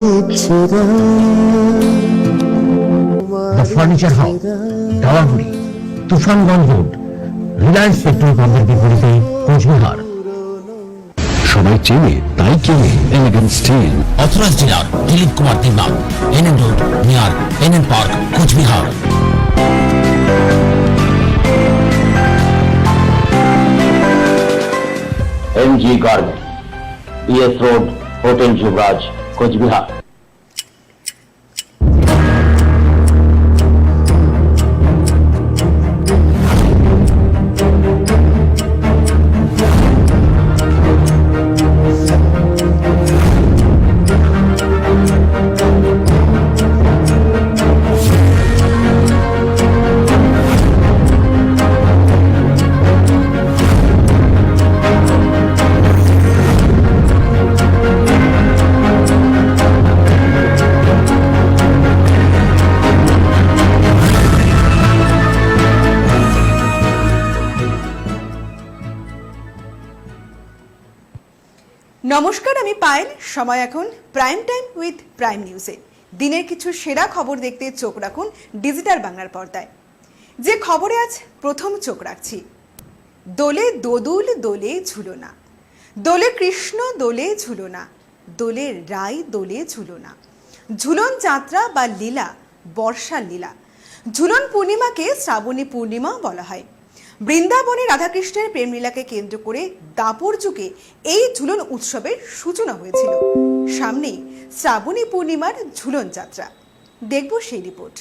The Furniture House, Dawaguri, Tufanganj road, Reliance petrol পাম্পের বিপরীতে, কোচবিহার। সবাই চেনে তাই কেনে elegant steel. Authorized dealer Dilip Kumar Dimag, NN road, near NN park, Coochbehar. MG garment, BS road, hotel Yuvraj, Coochbehar. নমস্কার, আমি পায়েল। সময় এখন প্রাইম টাইম উইথ প্রাইম নিউজে। দিনের কিছু সেরা খবর দেখতে চোখ রাখুন ডিজিটাল বাংলার পর্দায়। যে খবরে আজ প্রথম চোখ রাখছি, দোলে দোদুল দোলে ঝুলনা, দোলে কৃষ্ণ দোলে ঝুলনা, দোলে রাই দোলে ঝুলনা। ঝুলন যাত্রা বা লীলা বর্ষার লীলা। ঝুলন পূর্ণিমাকে শ্রাবণী পূর্ণিমা বলা হয়। বৃন্দাবনে রাধাকৃষ্ণের প্রেমলীলাকে কেন্দ্র করে দাপর যুগে এই ঝুলন উৎসবের সূচনা হয়েছিল। সামনেই শ্রাবণী পূর্ণিমার ঝুলন যাত্রা, দেখব সেই রিপোর্ট।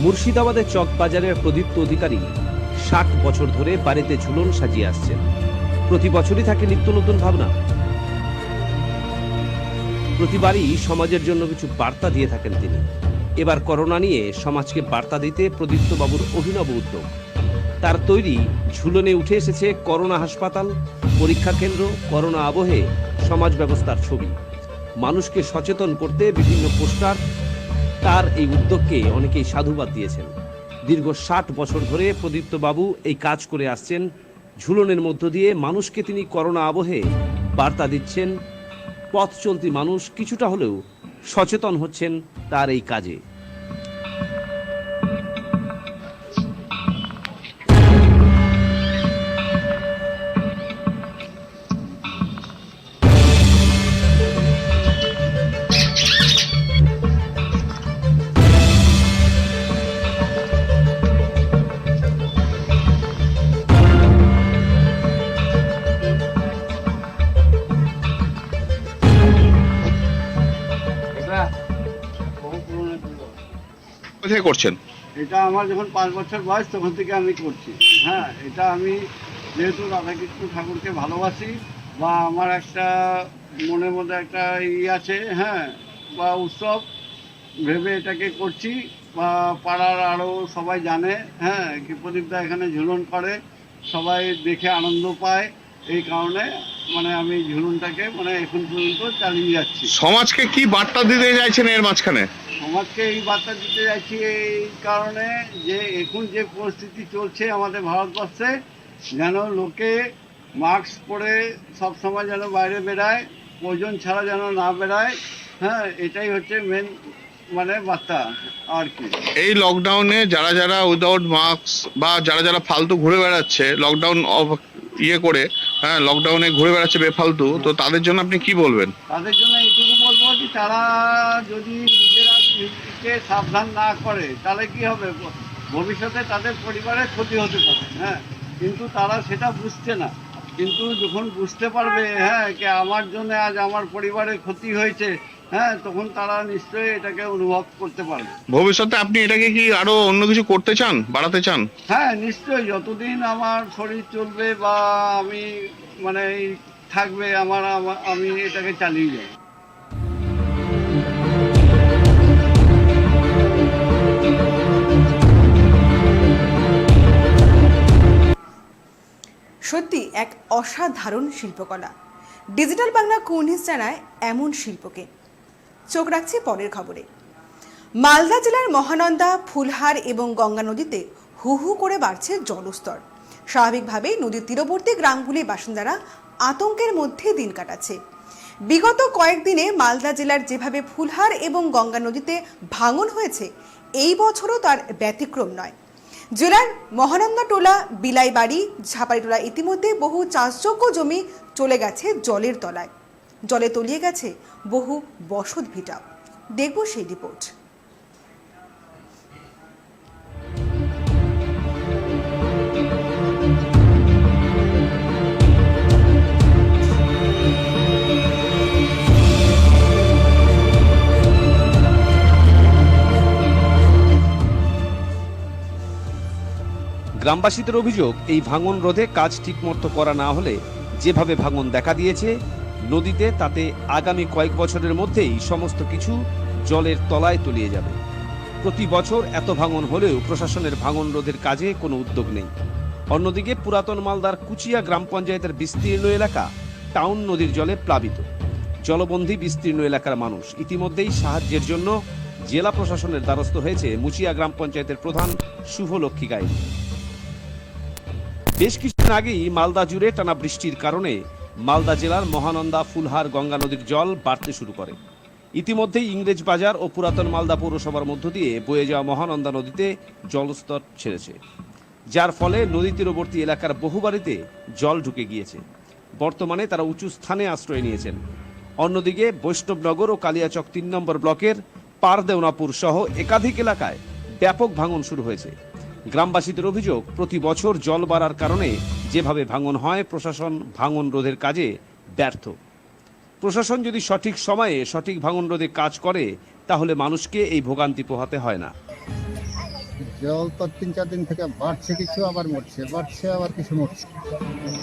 মুর্শিদাবাদের চকবাজারের প্রদীপ্ত অধিকারী 60 বছর ধরে বাড়িতে ঝুলন সাজিয়ে আসছেন। প্রতি বছরই থাকে নিত্য নতুন ভাবনা, প্রতিবারই সমাজের জন্য কিছু বার্তা দিয়ে থাকেন তিনি। এবার করোনা নিয়ে সমাজকে বার্তা দিতে প্রদীপ্ত বাবুর অভিনব উদ্যোগ। তার তৈরি ঝুলনে উঠে এসেছে করোনা হাসপাতাল, পরীক্ষা কেন্দ্র, করোনা আবহে সমাজ ব্যবস্থার ছবি। মানুষকে সচেতন করতে বিভিন্ন পোস্টার। তার এই উদ্যোগকে অনেকেই সাধুবাদ দিয়েছেন। দীর্ঘ 60 বছর ধরে প্রদীপ্ত বাবু এই কাজ করে আসছেন। ঝুলনের মধ্য দিয়ে মানুষকে তিনি করোনা আবহে বার্তা দিচ্ছেন। পথ চলতি মানুষ কিছুটা হলেও সচেতন হচ্ছেন তার এই কাজে। কোথায় করছেন? এটা আমার যখন 5 বছর বয়স তখন থেকে আমি করছি। হ্যাঁ, এটা আমি যেহেতু রাধাকৃষ্ণ ঠাকুরকে ভালোবাসি বা আমার একটা মনের মধ্যে একটা আছে, হ্যাঁ, বা উৎসব ভেবে এটাকে করছি। বা পাড়ার আরও সবাই জানে, হ্যাঁ, কি প্রদীপদা এখানে ঝুলন করে, সবাই দেখে আনন্দ পায়। এই কারণে মানে আমি ঝুলনটাকে মানে এখন পর্যন্ত চালিয়ে যাচ্ছি। সমাজকে কি বার্তা দিতে চাইছেন এর মাঝখানে? সমাজকে এই বার্তা দিতে যাচ্ছি এই কারণে যে এখন যে পরিস্থিতি চলছে আমাদের ভারতবর্ষে, যেন লোকে মাস্ক পরে সবসময় যেন বাইরে বেড়ায়, প্রয়োজন ছাড়া যেন না বেড়ায়। হ্যাঁ, এটাই হচ্ছে মেন মানে বার্তা আর কি। এই লকডাউনে যারা যারা উইদাউট মাস্ক বা যারা যারা ফালতু ঘুরে বেড়াচ্ছে, লকডাউন করে, হ্যাঁ, লকডাউনে ঘুরে বেড়াচ্ছে বেফালতু, তো তাদের জন্য আপনি কি বলবেন? তাদের জন্য এইটুকু বলবো যে তারা যদি নিজেরা নিজেকে সাবধান না করে তাহলে কি হবে, ভবিষ্যতে তাদের পরিবারের ক্ষতি হতে পারে। হ্যাঁ, কিন্তু তারা সেটা বুঝছে না। কিন্তু যখন বুঝতে পারবে, হ্যাঁ, যে আমার জন্য আজ আমার পরিবারের ক্ষতি হয়েছে, হ্যাঁ, তখন তারা নিশ্চয়ই এটাকে অনুভব করতে পারবে। ভবিষ্যতে আপনি এটাকে কি আরো অন্য কিছু করতে চান, বাড়াতে চান? হ্যাঁ, নিশ্চয়ই। যতদিন আমার শরীর চলবে বা আমি মানে থাকবে আমি এটাকে চালিয়ে যাব। সত্যি এক অসাধারণ শিল্পকলা। ডিজিটাল বাংলা কুর্নিশ জানায় এমন শিল্পকে। চোখ রাখছি পরের খবরে। মালদা জেলার মহানন্দা, ফুলহার এবং গঙ্গা নদীতে হু হু করে বাড়ছে জলস্তর। স্বাভাবিকভাবেই নদীর তীরবর্তী গ্রামগুলির বাসিন্দারা আতঙ্কের মধ্যে দিন কাটাচ্ছে। বিগত কয়েকদিনে মালদা জেলার যেভাবে ফুলহার এবং গঙ্গা নদীতে ভাঙন হয়েছে, এই বছরও তার ব্যতিক্রম নয়। জেলার মহানন্দা টোলা, বিলাইবাড়ি, ঝাপাড়িটোলা ইতিমধ্যে বহু চাষযোগ্য জমি চলে গেছে জলের তলায়। জলে তলিয়ে গেছে বহু বসত ভিটাও। দেখব সেই রিপোর্ট। গ্রামবাসীদের অভিযোগ, এই ভাঙন রোধে কাজ ঠিকমতো করা না হলে যেভাবে ভাঙন দেখা দিয়েছে নদীতে, তাতে আগামী কয়েক বছরের মধ্যেই সমস্ত কিছু জলের তলায় তলিয়ে যাবে। প্রতি বছর এত ভাঙন হলেও প্রশাসনের ভাঙন রোধের কাজে কোনো উদ্যোগ নেই। অন্যদিকে পুরাতন মালদার কুচিয়া গ্রাম পঞ্চায়েতের বিস্তীর্ণ এলাকা টাউন নদীর জলে প্লাবিত। জলবন্দী বিস্তীর্ণ এলাকার মানুষ। ইতিমধ্যেই সাহায্যের জন্য জেলা প্রশাসনের দ্বারস্থ হয়েছে মুচিয়া গ্রাম পঞ্চায়েতের প্রধান শুভলক্ষ্মী গাইন। বেশ কিছুদিন আগেই মালদা জুড়ে টানা বৃষ্টির কারণে মালদা জেলার মহানন্দা, ফুলহার, গঙ্গা নদীর জল বাড়তে শুরু করে। ইতিমধ্যেই ইংরেজ বাজার ও পুরাতন মালদা পৌরসভার মধ্য দিয়ে বয়ে যাওয়া মহানন্দা নদীতে জলস্তর ছেড়েছে, যার ফলে নদী তীরবর্তী এলাকার বহু বাড়িতে জল ঢুকে গিয়েছে। বর্তমানে তারা উঁচু স্থানে আশ্রয় নিয়েছেন। অন্যদিকে বৈষ্ণবনগর ও কালিয়াচক ৩ নম্বর ব্লকের পারদেওনাপুর সহ একাধিক এলাকায় ব্যাপক ভাঙন শুরু হয়েছে। গ্রামবাসীদের অভিযোগ, প্রতি বছর জল বাড়ার কারণে যেভাবে ভাঙন হয়, প্রশাসন ভাঙন রোধের কাজে ব্যর্থ। প্রশাসন যদি সঠিক সময়ে সঠিক ভাঙন রোধে কাজ করে, তাহলে মানুষকে এই ভোগান্তি পোহাতে হয় না। জল তো ৩-৪ দিন থেকে বাড়ছে, কিছু আবার মরছে, বাড়ছে আবার কিছু মরছে।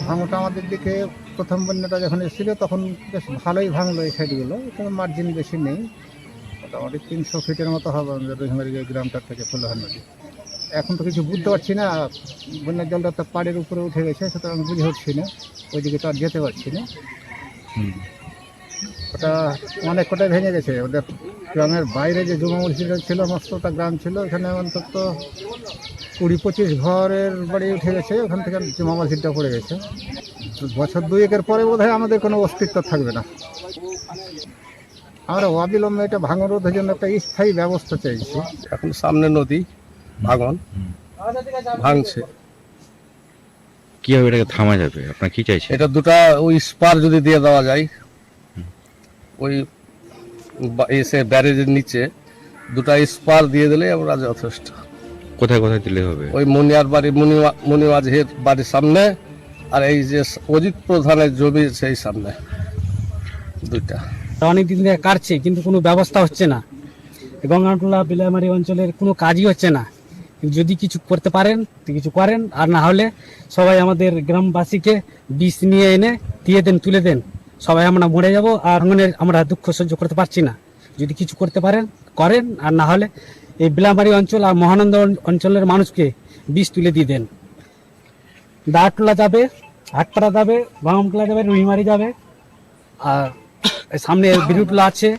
ভাঙনটা আমাদের দিকে প্রথম বন্যাটা যখন এসেছিল তখন বেশ ভালোই ভাঙলো এই সাইডগুলো, কোনো মার্জিন বেশি নেই। মোটামুটি ৩০০ ফিটের মতো হবে আমাদের রহিমারি গ্রামটার থেকে ফুলহার নদী। এখন তো কিছু বুঝতে পারছি না, বন্যার জলটা তো পাড়ের উপরে উঠে গেছে, সুতরাং বুঝে উঠছি না, ওইদিকে তো আর যেতে পারছি না। ওটা অনেক কটাই ভেঙে গেছে। ওদের গ্রামের বাইরে যে জমা মসজিদ ছিল, মস্তটা গ্রাম ছিল, ওখানে অন্তত ২০-২৫ ঘরের বাড়ি উঠে গেছে, ওখান থেকে জমা মসজিদটা পড়ে গেছে। বছর ২-১ পরে বোধহয় আমাদের কোনো অস্তিত্ব থাকবে না। আমরা অবিলম্বে এটা ভাঙন রোধের জন্য একটা স্থায়ী ব্যবস্থা চাইছি। এখন সামনে নদী ভাঙন ভাঙছে, কিভাবে এটাকে থামা যাবে? আপনার কি চাইছে? এটা দুটা ওই স্পার যদি দিয়ে দেওয়া যায়, ওই এসে ব্যারেজের নিচে দুটা স্পার দিয়ে দিলে আমরা যথেষ্ট। কোথায় কোথায় দিলে হবে? ওই মুনিয়ার বাড়ি, মুনি মাঝির বাড়ির সামনে, আর এই যে অজিত প্রধানের জমি সেই সামনে, দুইটা। অনেক দিন ধরে কাটছে, কিন্তু কোনো ব্যবস্থা হচ্ছে না। গঙ্গাটোলা, বিলাইমারি অঞ্চলের কোনো কাজই হচ্ছে না। যদি কিছু করতে পারেন তো কিছু করেন, আর না হলে সবাই আমাদের গ্রামবাসীকে বিষ নিয়ে এনে দিয়ে দেন, তুলে দেন। সবাই আমরা মরে যাব, আর আমরা দুঃখ সহ্য করতে পারছি না। যদি কিছু করতে পারেন করেন, আর না হলে এই বিলাইমারি অঞ্চল আর মহানন্দ অঞ্চলের মানুষকে বিষ তুলে দিয়ে দেন। দাঁড়টোলা যাবে, হাটপাড়া যাবে, বামটোলা যাবে, রুহিমারি যাবে, আর সামনে বিরুটোলা আছে,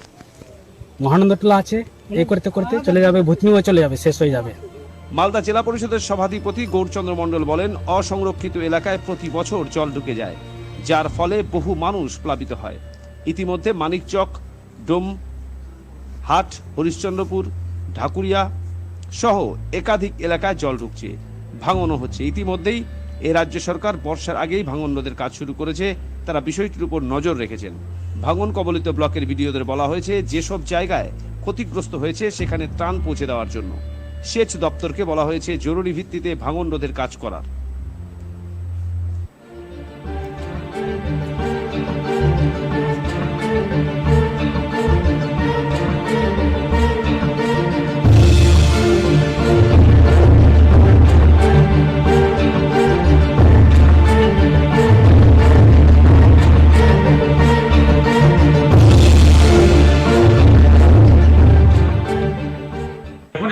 মহানন্দটোলা আছে। এই করতে করতে চলে যাবে, ভূতনিও চলে যাবে, শেষ হয়ে যাবে। মালদা জেলা পরিষদের সভাধিপতি গৌরচন্দ্র মণ্ডল বলেন, অসংরক্ষিত এলাকায় প্রতি বছর জল ঢুকে যায়, যার ফলে বহু মানুষ প্লাবিত হয়। ইতিমধ্যে মানিকচক, ডোম, হাট, হরিশ্চন্দ্রপুর, ঢাকুরিয়া সহ একাধিক এলাকায় জল ঢুকছে, ভাঙনও হচ্ছে। ইতিমধ্যেই রাজ্য সরকার বর্ষার আগেই ভাঙন রোধের কাজ শুরু করেছে। তারা বিষয়টির উপর নজর রেখেছেন। ভাঙন কবলিত ব্লকের ভিডিওদের বলা হয়েছে, যেসব জায়গায় ক্ষতিগ্রস্ত হয়েছে সেখানে ত্রাণ পৌঁছে দেওয়ার জন্য। সেচ দপ্তরকে বলা হয়েছে জরুরি ভিত্তিতে ভাঙন রোধের কাজ করার।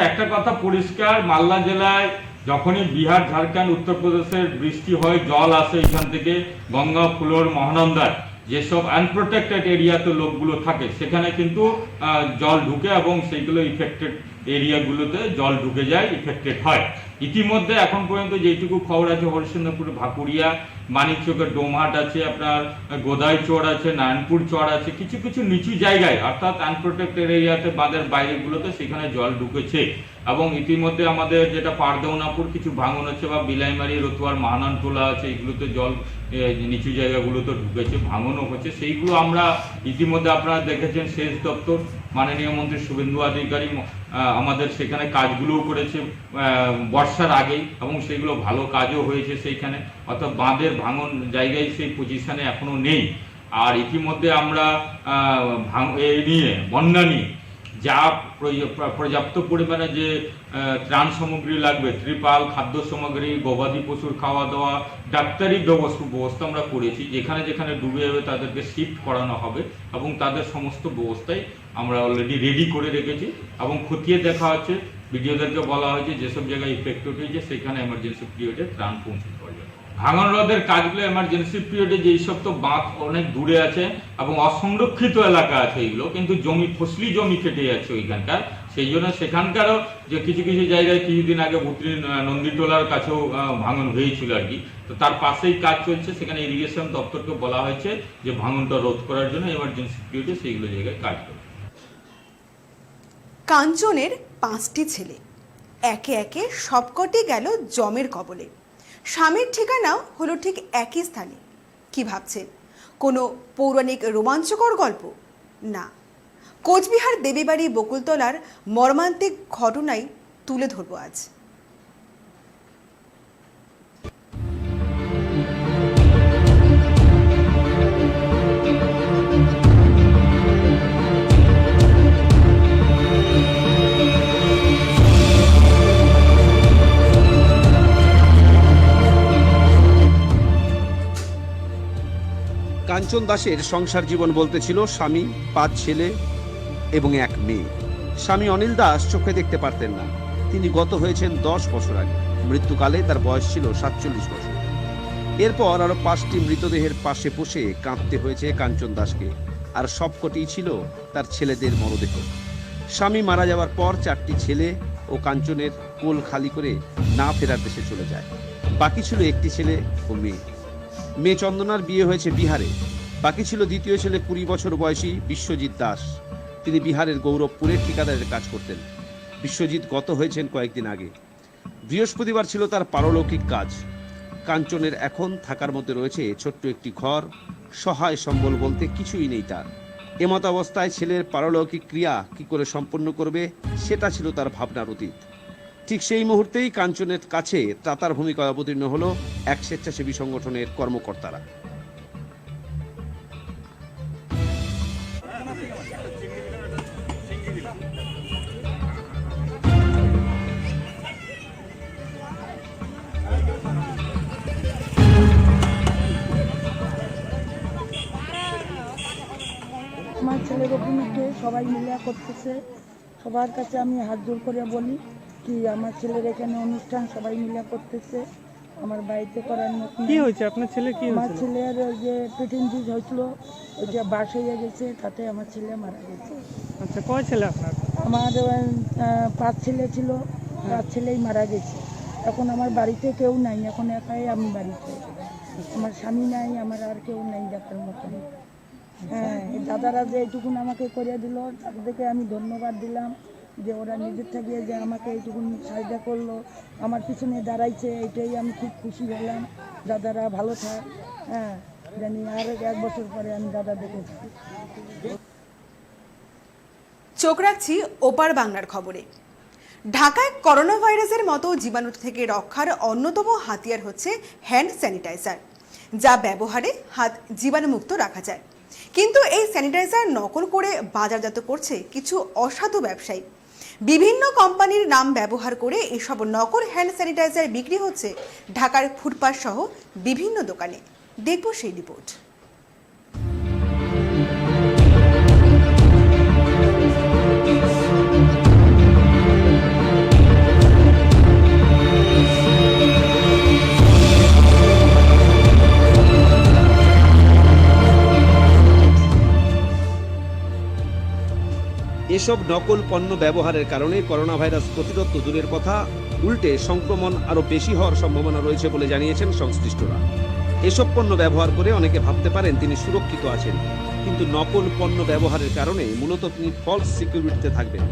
একটা কথা পরিষ্কার, মালদা জেলায় যখনই বিহার ঝাড়খণ্ড উত্তরপ্রদেশের বৃষ্টি হয়, জল আসে এখান থেকে গঙ্গা ফ্লোর মহানন্দার যেসব আনপ্রোটেক্টেড এরিয়াতে লোকগুলো থাকে সেখানে কিন্তু জল ঢুকে এবং সেইগুলো ইফেক্টেড এরিয়াগুলোতে জল ঢুকে যায়, ইফেক্টেড হয়। ইতিমধ্যে এখন পর্যন্ত যেটুকু খবর আছে হরিশ্চন্দ্রপুর, ভাকুড়িয়া, মানিকচকের ডোমহাট আছে, আপনার গোদাই চর আছে, নারায়ণপুর চর আছে, কিছু কিছু নিচু জায়গায় অর্থাৎ আনপ্রোটেক্টেড এরিয়াতে বাঁধের বাইরেগুলোতে সেখানে জল ঢুকেছে। এবং ইতিমধ্যে আমাদের যেটা পারদৌনাপুর কিছু ভাঙন আছে বা বিলাইমারি, রতুয়ার, মহানানটোলা আছে, এগুলোতে জল নিচু জায়গাগুলোতে ঢুকেছে, ভাঙনও হচ্ছে। সেইগুলো আমরা ইতিমধ্যে আপনারা দেখেছেন সেচ দপ্তর মাননীয় মন্ত্রী শুভেন্দু অধিকারী আমাদের সেখানে কাজগুলোও করেছে বর্ষার আগেই এবং সেগুলো ভালো কাজও হয়েছে সেইখানে, অর্থাৎ বাঁধের ভাঙন জায়গায় সেই পজিশনে এখনো নেই। আর ইতিমধ্যে আমরা এই নিয়ে বন্যা নিয়ে যা পর্যাপ্ত পরিমাণে যে ত্রাণ সামগ্রী লাগবে, ত্রিপাল, খাদ্য সামগ্রী, গবাদি পশুর খাওয়া দাওয়া, ডাক্তারি ব্যবস্থা আমরা করেছি। যেখানে যেখানে ডুবে যাবে তাদেরকে শিফট করানো হবে এবং তাদের সমস্ত ব্যবস্থাই আমরা অলরেডি রেডি করে রেখেছি এবং খতিয়ে দেখা হচ্ছে, বিডিওদেরকে বলা হয়েছে যেসব জায়গায় ইফেক্টেড হয়েছে সেখানে এমার্জেন্সি পিরিয়ডে ত্রাণ পৌঁছে দেওয়া যাবে। ভাঙন রোধের কাজগুলো এমার্জেন্সি পিরিয়ডে যেই সব তো বাঁধ অনেক দূরে আছে এবং অসংরক্ষিত এলাকা আছে এগুলো, কিন্তু জমি ফসলি জমি কেটে যাচ্ছে ওইখানকার, সেই জন্য সেখানকারও যে কিছু কিছু জায়গায় কিছুদিন আগে ভুতরি নন্দীটোলার কাছেও ভাঙন হয়েছিল আর কি, তো তার পাশেই কাজ চলছে। সেখানে ইরিগেশন দপ্তরকে বলা হয়েছে যে ভাঙনটা রোধ করার জন্য এমার্জেন্সি পিরিয়ডে সেইগুলো জায়গায় কাজ করবে। কাঞ্চনের 5টি ছেলে একে একে সবকটি গেল জমের কবলে। স্বামীর ঠিকানাও হলো ঠিক একই স্থানে। কি ভাবছেন, কোনো পৌরাণিক রোমাঞ্চকর গল্প? না, কোচবিহার দেবীবাড়ি বকুলতলার মর্মান্তিক ঘটনাই তুলে ধরবো আজ। কাঞ্চন দাসের সংসার জীবন বলতে ছিল স্বামী, 5 ছেলে এবং 1 মেয়ে। স্বামী অনিল দাস চোখে দেখতে পারতেন না। তিনি গত হয়েছেন 10 বছর আগে। মৃত্যুকালে তার বয়স ছিল 47 বছর। এরপর আরো 5টি মৃতদেহের পাশে বসে কাঁদতে হয়েছে কাঞ্চন দাসকে, আর সবকটি ছিল তার ছেলেদের মরদেহ। স্বামী মারা যাওয়ার পর 4টি ছেলে ও কাঞ্চনের কোল খালি করে না ফেরার দেশে চলে যায়। বাকি ছিল 1টি ছেলে ও মেয়ে। মেয়ে চন্দনার বিয়ে হয়েছে বিহারে। বাকি ছিল দ্বিতীয় ছেলে 20 বছর বয়সী বিশ্বজিৎ দাস। তিনি বিহারের গৌরবপুরে ঠিকাদারের কাজ করতেন। বিশ্বজিৎ গত হয়েছেন কয়েকদিন আগে। বৃহস্পতিবার ছিল তার পারলৌকিক কাজ। কাঞ্চনের এখন থাকার মধ্যে রয়েছে ছোট্ট একটি ঘর, সহায় সম্বল বলতে কিছুই নেই তার। এমত অবস্থায় ছেলের পারলৌকিক ক্রিয়া কি করে সম্পন্ন করবে সেটা ছিল তার ভাবনার অতীত। ঠিক সেই মুহূর্তেই কাঞ্চনের কাছে ত্রাতার ভূমিকায় অবতীর্ণ হলো এক স্বেচ্ছাসেবী সংগঠনের কর্মকর্তারা। আমার ছেলের অভিনয়কে সবাই মিলে করতেছে। সবার কাছে আমি হাত জোর করে বলি কি আমার ছেলের এখানে অনুষ্ঠান সবাই মিলে করতেছে, আমার বাড়িতে করার মতন। কি হয়েছে আপনার ছেলে? কি আমার ছেলের যে পেটেন্টিস হয়েছিল, ওই যে বাস হয়ে গেছে, তাতে আমার ছেলে মারা গেছে। আচ্ছা, কয় ছেলে আপনার? আমার 5 ছেলে ছিল, 5 ছেলেই মারা গেছে। এখন আমার বাড়িতে কেউ নাই, এখন একাই আমি বাড়িতে। আমার স্বামী নাই, আমার আর কেউ নাই দেখার মতন। হ্যাঁ, দাদারা যে এইটুকুন আমাকে করে দিল, তাদেরকে আমি ধন্যবাদ দিলাম যে ওরা নিজের থেকে যে আমাকে এইটুকুন সাহায্য করলো, আমার পিছনে দাঁড়াইছে, এইটাই আমি খুব খুশি হলাম। দাদারা ভালো থাক, হ্যাঁ, জানি আর 1 বছর পরে আমি দাদা দেখেছি। চোখ রাখছি ওপার বাংলার খবরে। ঢাকায় করোনা ভাইরাসের মতো জীবাণু থেকে রক্ষার অন্যতম হাতিয়ার হচ্ছে হ্যান্ড স্যানিটাইজার, যা ব্যবহারে হাত জীবাণুমুক্ত রাখা যায়। কিন্তু এই স্যানিটাইজার নকল করে বাজারজাত করছে কিছু অসাধু ব্যবসায়ী। বিভিন্ন কোম্পানির নাম ব্যবহার করে এসব নকল হ্যান্ড স্যানিটাইজার বিক্রি হচ্ছে ঢাকার ফুটপাত সহ বিভিন্ন দোকানে। দেখব সেই রিপোর্ট। এসব নকল পণ্য ব্যবহারের কারণে করোনা ভাইরাস প্রতিরোধ তো দূরের কথা, উল্টে সংক্রমণ আরও বেশি হওয়ার সম্ভাবনা রয়েছে বলে জানিয়েছেন সংশ্লিষ্টরা। এসব পণ্য ব্যবহার করে অনেকে ভাবতে পারেন তিনি সুরক্ষিত আছেন, কিন্তু নকল পণ্য ব্যবহারের কারণে মূলত তিনি ফলস সিকিউরিটিতে থাকবেন,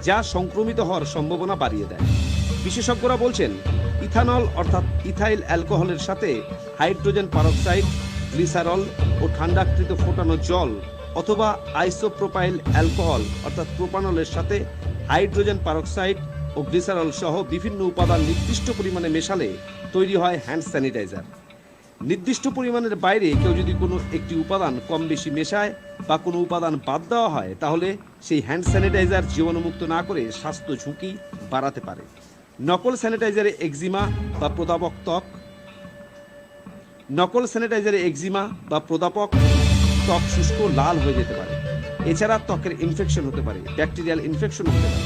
যা সংক্রমিত হওয়ার সম্ভাবনা বাড়িয়ে দেয়। বিশেষজ্ঞরা বলছেন ইথানল অর্থাৎ ইথাইল অ্যালকোহলের সাথে হাইড্রোজেন পারক্সাইড, গ্লিসারল ও ঠান্ডাকৃত ফোটানো জল অথবা আইসোপ্রোপাইল অ্যালকোহল অর্থাৎ প্রোপানলের সাথে হাইড্রোজেন পারক্সাইড ও গ্লিসারল সহ বিভিন্ন উপাদান নির্দিষ্ট পরিমাণে মেশালে তৈরি হয় হ্যান্ড স্যানিটাইজার। নির্দিষ্ট পরিমাণের বাইরে কেউ যদি কোনো একটি উপাদান কম বেশি মেশায় বা কোনো উপাদান বাদ দেওয়া হয়, তাহলে সেই হ্যান্ড স্যানিটাইজার জীবাণুমুক্ত না করে স্বাস্থ্য ঝুঁকি বাড়াতে পারে। নকল স্যানিটাইজারে একজিমা বা প্রদাপক ত্বক শুষ্ক লাল হয়ে যেতে পারে। এছাড়া ত্বকের ইনফেকশন হতে পারে, ব্যাকটেরিয়াল ইনফেকশন হতে পারে।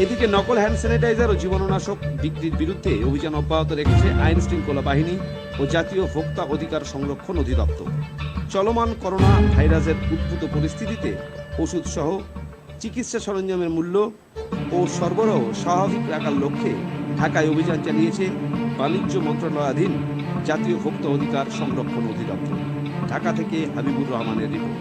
এদিকে নকল হ্যান্ড স্যানিটাইজার ও জীবাণুনাশক বিক্রির বিরুদ্ধে অভিযান অব্যাহত রেখেছে আইন শৃঙ্খলা বাহিনী ও জাতীয় ভোক্তা অধিকার সংরক্ষণ অধিদপ্তর। চলমান করোনা ভাইরাসের উদ্ভূত পরিস্থিতিতে ওষুধ সহ চিকিৎসা সরঞ্জামের মূল্য ও সরবরাহ স্বাভাবিক রাখার লক্ষ্যে ঢাকায় অভিযান চালিয়েছে বাণিজ্য মন্ত্রণালয়াধীন জাতীয় ভোক্তা অধিকার সংরক্ষণ অধিদপ্তর। ঢাকা থেকে হাবিবুর রহমানের রিপোর্ট।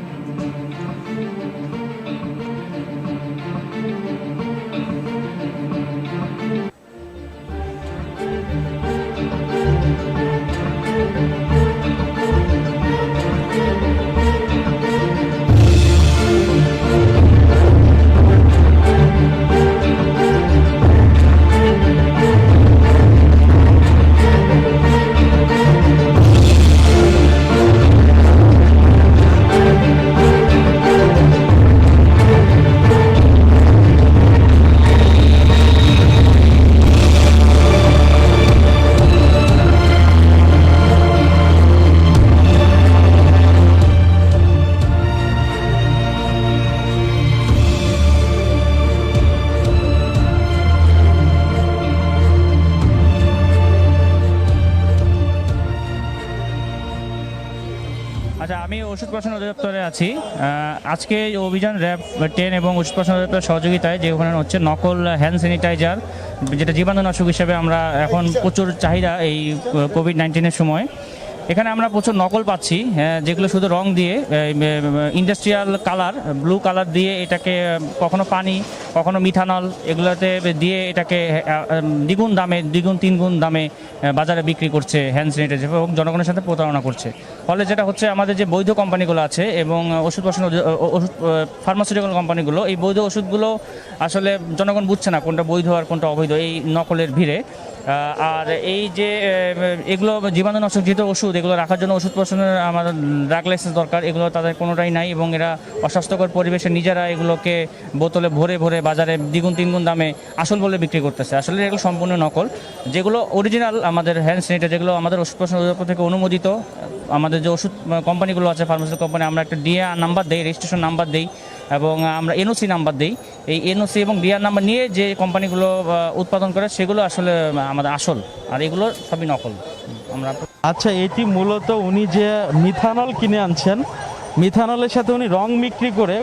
আচ্ছা, আমি ওষুধ প্রশাসন অধিদপ্তরে আছি। আজকে এই অভিযান র্যাব 10 এবং ওষুধ প্রশাসন অধিদপ্তরের সহযোগিতায় যে ওখানে হচ্ছে নকল হ্যান্ড স্যানিটাইজার, যেটা জীবাণুনাশক হিসেবে আমরা এখন প্রচুর চাহিদা এই কোভিড-19-এর সময়। এখানে আমরা প্রচুর নকল পাচ্ছি, যেগুলো শুধু রং দিয়ে ইন্ডাস্ট্রিয়াল কালার, ব্লু কালার দিয়ে এটাকে কখনো পানি কখনো মিথানল এগুলোতে দিয়ে এটাকে দ্বিগুণ দামে, দ্বিগুণ তিনগুণ দামে বাজারে বিক্রি করছে হ্যান্ড স্যানিটাইজার এবং জনগণের সাথে প্রতারণা করছে। ফলে যেটা হচ্ছে, আমাদের যে বৈধ কোম্পানিগুলো আছে এবং ওষুধ ফার্মাসিউটিক্যাল কোম্পানিগুলো, এই বৈধ ওষুধগুলো আসলে জনগণ বুঝছে না কোনটা বৈধ আর কোনটা অবৈধ এই নকলের ভিড়ে। আর এই যে এগুলো জীবাণুনাশক যেহেতু ওষুধ, এগুলো রাখার জন্য ওষুধ প্রশাসনের আমাদের ড্রাগ লাইসেন্স দরকার, এগুলো তাদের কোনোটাই নাই এবং এরা অস্বাস্থ্যকর পরিবেশে নিজেরা এগুলোকে বোতলে ভরে ভরে বাজারে দ্বিগুণ তিনগুণ দামে আসল বলে বিক্রি করতেছে। আসলে এগুলো সম্পূর্ণ নকল। যেগুলো অরিজিনাল আমাদের হ্যান্ড স্যানিটাইজার, যেগুলো আমাদের ওষুধ প্রশাসন অধিদপ্তর থেকে অনুমোদিত, আমাদের যে ওষুধ কোম্পানিগুলো আছে ফার্মাসিউটিক্যাল কোম্পানি, আমরা একটা ডিআর নাম্বার দেই, রেজিস্ট্রেশন নাম্বার দেই এবং আমরা এনওসি নাম্বার দেই। এই এনওসি এবং ডিআর নাম্বার নিয়ে যে কোম্পানিগুলো উৎপাদন করে সেগুলো আসলে আমাদের আসল, আর এগুলো সবই নকল। আমরা আচ্ছা, এটি মূলত উনি যে মিথানল কিনে আনছেন, মিথানলের সাথে উনি রং বিক্রি করে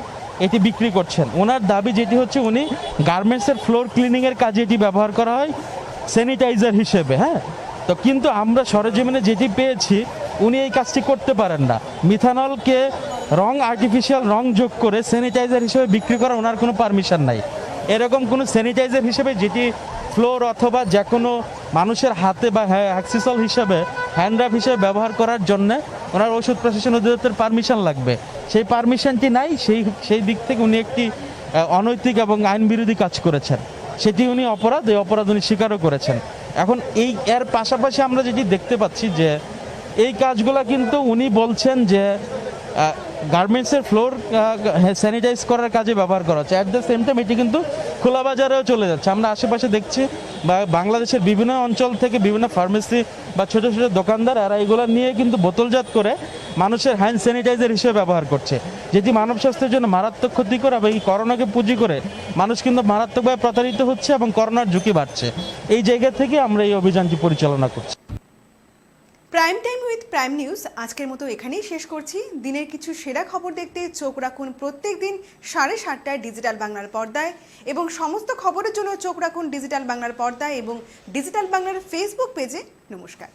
এটি বিক্রি করছেন। ওনার দাবি যেটি হচ্ছে, উনি গার্মেন্টসের ফ্লোর ক্লিনিংয়ের কাজে এটি ব্যবহার করা হয় স্যানিটাইজার হিসেবে। হ্যাঁ, তো কিন্তু আমরা সরেজমিনে যেটি পেয়েছি, উনি এই কাজটি করতে পারেন না। মিথানলকে আর্টিফিশিয়াল রং যোগ করে স্যানিটাইজার হিসেবে বিক্রি করা ওনার কোনো পারমিশন নাই। এরকম কোনো স্যানিটাইজার হিসেবে যেটি ফ্লোর অথবা যে কোনো মানুষের হাতে বা অ্যাক্সেসরি হিসেবে হ্যান্ড রাব হিসেবে ব্যবহার করার জন্য ওনার ওষুধ প্রশাসন অধিদপ্তরের পারমিশন লাগবে। সেই পারমিশনটি নাই, সেই দিক থেকে উনি একটি অনৈতিক এবং আইন বিরোধী কাজ করেছেন। সেটি উনি অপরাধ, এই অপরাধ উনি স্বীকারও করেছেন। এখন এর পাশাপাশি আমরা যেটি দেখতে পাচ্ছি যে এই কাজগুলো কিন্তু উনি বলছেন যে গার্মেন্টসের ফ্লোর স্যানিটাইজ করার কাজে ব্যবহার করা হচ্ছে। অ্যাট দ্য সেম টাইম এটি কিন্তু খোলা বাজারেও চলে যাচ্ছে। আমরা আশেপাশে দেখছি বা বাংলাদেশের বিভিন্ন অঞ্চল থেকে বিভিন্ন ফার্মেসি বা ছোটো ছোটো দোকানদার, এরা এগুলো নিয়ে কিন্তু বোতলজাত করে মানুষের হ্যান্ড স্যানিটাইজার হিসেবে ব্যবহার করছে, যেটি মানব স্বাস্থ্যের জন্য মারাত্মক ক্ষতিকর। এবং এই করোনাকে পুঁজি করে মানুষ কিন্তু মারাত্মকভাবে প্রতারিত হচ্ছে এবং করোনার ঝুঁকি বাড়ছে। এই জায়গা থেকে আমরা এই অভিযানটি পরিচালনা করছি। Prime time with prime news আজকের মতো এখানেই শেষ করছি। দিনের কিছু সেরা খবর দেখতে চোখ রাখুন প্রত্যেক দিন 7:30টায় ডিজিটাল বাংলার পর্দায়, এবং সমস্ত খবরের জন্য চোখ রাখুন ডিজিটাল বাংলার পর্দায় এবং ডিজিটাল বাংলার ফেসবুক পেজে। নমস্কার।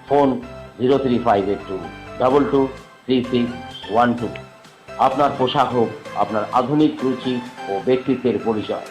ফোন 03582223612। আপনার পোশাক হোক আপনার আধুনিক রুচি ও ব্যক্তিত্বের পরিচয়।